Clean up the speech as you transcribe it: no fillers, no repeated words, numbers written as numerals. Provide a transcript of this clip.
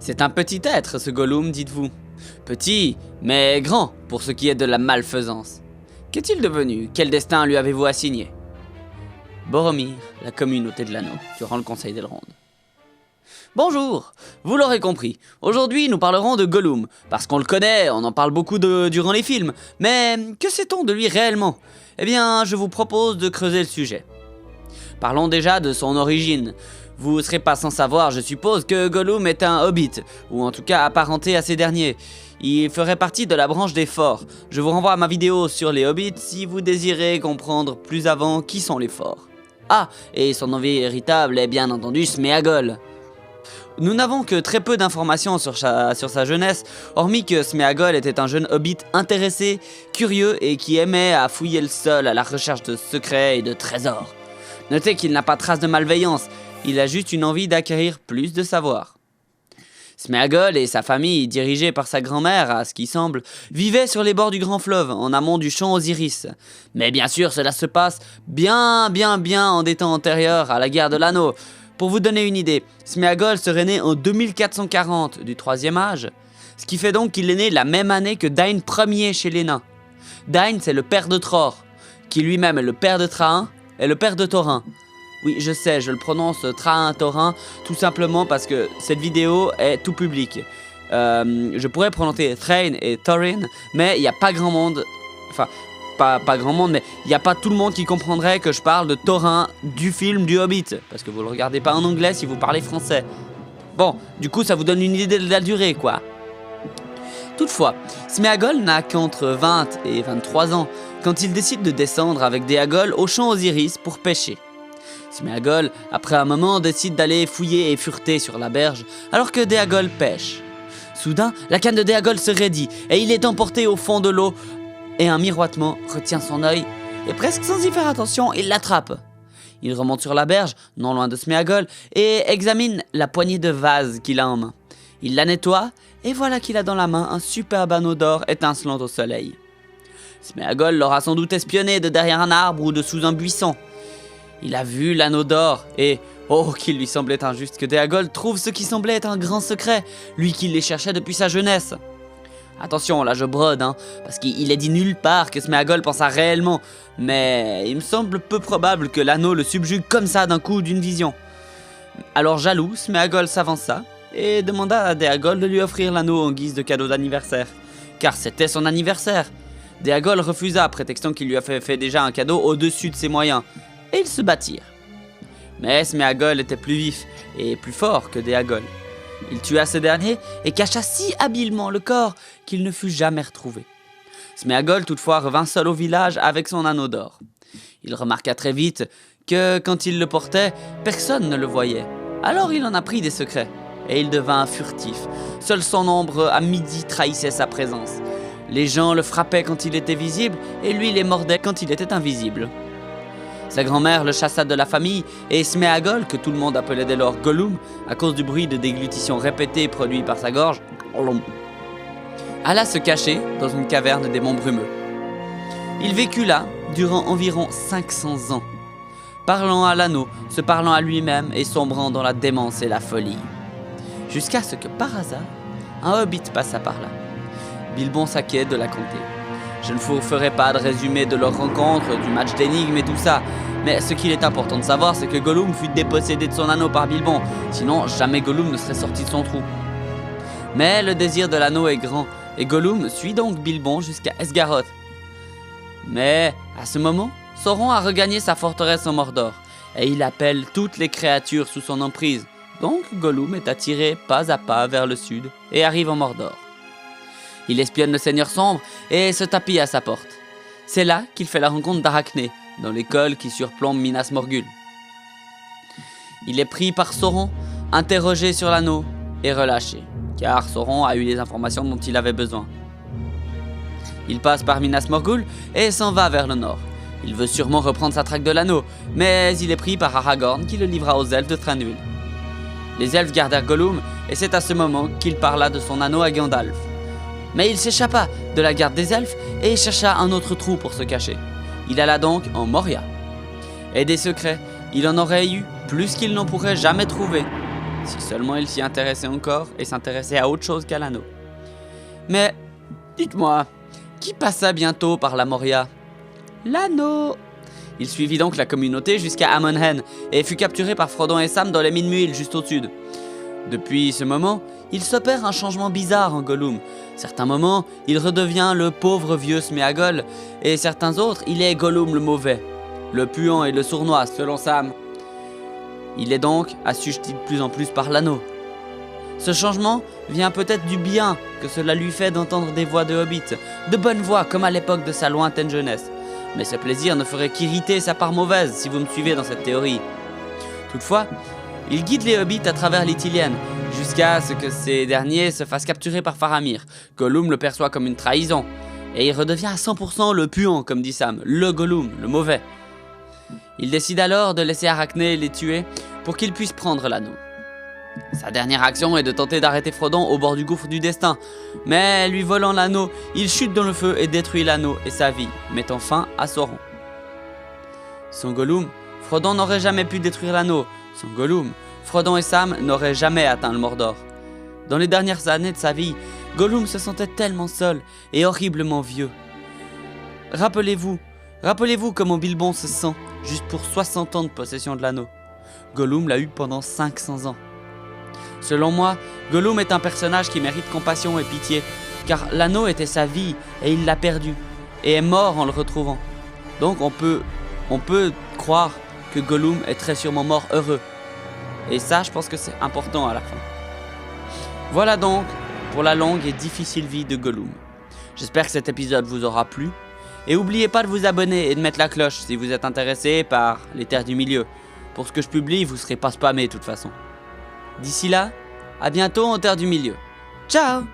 C'est un petit être, ce Gollum, dites-vous. Petit, mais grand, pour ce qui est de la malfaisance. Qu'est-il devenu? Quel destin lui avez-vous assigné? Boromir, la communauté de l'anneau, durant le Conseil d'Elrond. Bonjour, vous l'aurez compris, aujourd'hui nous parlerons de Gollum, parce qu'on le connaît, on en parle beaucoup durant les films, mais que sait-on de lui réellement? Eh bien, je vous propose de creuser le sujet. Parlons déjà de son origine. Vous ne serez pas sans savoir, je suppose, que Gollum est un hobbit, ou en tout cas apparenté à ces derniers. Il ferait partie de la branche des forts. Je vous renvoie à ma vidéo sur les hobbits si vous désirez comprendre plus avant qui sont les forts. Ah, et son nom véritable est bien entendu Sméagol. Nous n'avons que très peu d'informations sur sa jeunesse, hormis que Sméagol était un jeune hobbit intéressé, curieux et qui aimait à fouiller le sol à la recherche de secrets et de trésors. Notez qu'il n'a pas trace de malveillance, il a juste une envie d'acquérir plus de savoir. Sméagol et sa famille, dirigée par sa grand-mère, à ce qui semble, vivaient sur les bords du grand fleuve, en amont du champ Osiris. Mais bien sûr, cela se passe bien en des temps antérieurs à la guerre de l'anneau. Pour vous donner une idée, Sméagol serait né en 2440 du troisième âge, ce qui fait donc qu'il est né la même année que Dain Ier chez les nains. Dain, c'est le père de Tror, qui lui-même est le père de Trahain et le père de Thorin. Oui, je sais, je le prononce Trahain-Thorin, tout simplement parce que cette vidéo est tout public. Je pourrais prononcer Thrain et Thorin, mais il n'y a pas grand monde, enfin, pas grand monde, mais il n'y a pas tout le monde qui comprendrait que je parle de Thorin du film du Hobbit, parce que vous le regardez pas en anglais si vous parlez français. Bon, du coup, ça vous donne une idée de la durée, quoi. Toutefois, Sméagol n'a qu'entre 20 et 23 ans quand il décide de descendre avec Déagol au champ Osiris pour pêcher. Sméagol, après un moment, décide d'aller fouiller et fureter sur la berge, alors que Déagol pêche. Soudain, la canne de Déagol se raidit, et il est emporté au fond de l'eau, et un miroitement retient son œil, et presque sans y faire attention, il l'attrape. Il remonte sur la berge, non loin de Sméagol, et examine la poignée de vase qu'il a en main. Il la nettoie, et voilà qu'il a dans la main un superbe anneau d'or étincelant au soleil. Sméagol l'aura sans doute espionné de derrière un arbre ou de sous un buisson. Il a vu l'anneau d'or et, oh, qu'il lui semblait injuste que Déagol trouve ce qui semblait être un grand secret, lui qui les cherchait depuis sa jeunesse. Attention, là je brode, parce qu'il est dit nulle part que Sméagol pensa réellement, mais il me semble peu probable que l'anneau le subjugue comme ça d'un coup d'une vision. Alors jaloux, Sméagol s'avança et demanda à Déagol de lui offrir l'anneau en guise de cadeau d'anniversaire, car c'était son anniversaire. Déagol refusa, prétextant qu'il lui avait fait déjà un cadeau au-dessus de ses moyens, et ils se battirent. Mais Sméagol était plus vif et plus fort que Déagol. Il tua ce dernier et cacha si habilement le corps qu'il ne fut jamais retrouvé. Sméagol toutefois revint seul au village avec son anneau d'or. Il remarqua très vite que quand il le portait, personne ne le voyait. Alors il en apprit des secrets et il devint furtif. Seul son ombre à midi trahissait sa présence. Les gens le frappaient quand il était visible et lui les mordait quand il était invisible. Sa grand-mère le chassa de la famille et Sméagol, que tout le monde appelait dès lors Gollum, à cause du bruit de déglutition répété produit par sa gorge, alla se cacher dans une caverne des monts brumeux. Il vécut là durant environ 500 ans, parlant à l'anneau, se parlant à lui-même et sombrant dans la démence et la folie. Jusqu'à ce que, par hasard, un hobbit passa par là. Bilbon s'inquiète de la conter. Je ne vous ferai pas de résumé de leur rencontre, du match d'énigmes et tout ça, mais ce qu'il est important de savoir, c'est que Gollum fut dépossédé de son anneau par Bilbon, sinon jamais Gollum ne serait sorti de son trou. Mais le désir de l'anneau est grand, et Gollum suit donc Bilbon jusqu'à Esgaroth. Mais, à ce moment, Sauron a regagné sa forteresse en Mordor, et il appelle toutes les créatures sous son emprise, donc Gollum est attiré pas à pas vers le sud, et arrive en Mordor. Il espionne le Seigneur Sombre et se tapit à sa porte. C'est là qu'il fait la rencontre d'Arachné, dans l'école qui surplombe Minas Morgul. Il est pris par Sauron, interrogé sur l'anneau et relâché, car Sauron a eu les informations dont il avait besoin. Il passe par Minas Morgul et s'en va vers le nord. Il veut sûrement reprendre sa traque de l'anneau, mais il est pris par Aragorn qui le livra aux elfes de Thranduil. Les elfes gardèrent Gollum et c'est à ce moment qu'il parla de son anneau à Gandalf. Mais il s'échappa de la garde des elfes et chercha un autre trou pour se cacher. Il alla donc en Moria. Et des secrets, il en aurait eu plus qu'il n'en pourrait jamais trouver. Si seulement il s'y intéressait encore et s'intéressait à autre chose qu'à l'anneau. Mais, dites-moi, qui passa bientôt par la Moria? L'anneau! Il suivit donc la communauté jusqu'à Amon Hen et fut capturé par Frodon et Sam dans les mines Muil juste au sud. Depuis ce moment, il s'opère un changement bizarre en Gollum. Certains moments, il redevient le pauvre vieux Sméagol, et certains autres, il est Gollum le mauvais, le puant et le sournois selon Sam. Il est donc assujetti de plus en plus par l'anneau. Ce changement vient peut-être du bien que cela lui fait d'entendre des voix de hobbits, de bonnes voix comme à l'époque de sa lointaine jeunesse. Mais ce plaisir ne ferait qu'irriter sa part mauvaise si vous me suivez dans cette théorie. Toutefois, il guide les hobbits à travers l'Ithilien, jusqu'à ce que ces derniers se fassent capturer par Faramir. Gollum le perçoit comme une trahison, et il redevient à 100% le puant, comme dit Sam, le Gollum, le mauvais. Il décide alors de laisser Arachné les tuer pour qu'il puisse prendre l'anneau. Sa dernière action est de tenter d'arrêter Frodon au bord du gouffre du destin, mais lui volant l'anneau, il chute dans le feu et détruit l'anneau et sa vie, mettant fin à Sauron. Sans Gollum, Frodon n'aurait jamais pu détruire l'anneau. Sans Gollum, Frodon et Sam n'auraient jamais atteint le Mordor. Dans les dernières années de sa vie, Gollum se sentait tellement seul et horriblement vieux. Rappelez-vous comment Bilbon se sent juste pour 60 ans de possession de l'anneau. Gollum l'a eu pendant 500 ans. Selon moi, Gollum est un personnage qui mérite compassion et pitié, car l'anneau était sa vie et il l'a perdu, et est mort en le retrouvant. Donc on peut croire que Gollum est très sûrement mort heureux. Et ça, je pense que c'est important à la fin. Voilà donc pour la longue et difficile vie de Gollum. J'espère que cet épisode vous aura plu. Et n'oubliez pas de vous abonner et de mettre la cloche si vous êtes intéressé par les Terres du Milieu. Pour ce que je publie, vous ne serez pas spammé de toute façon. D'ici là, à bientôt en Terre du Milieu. Ciao!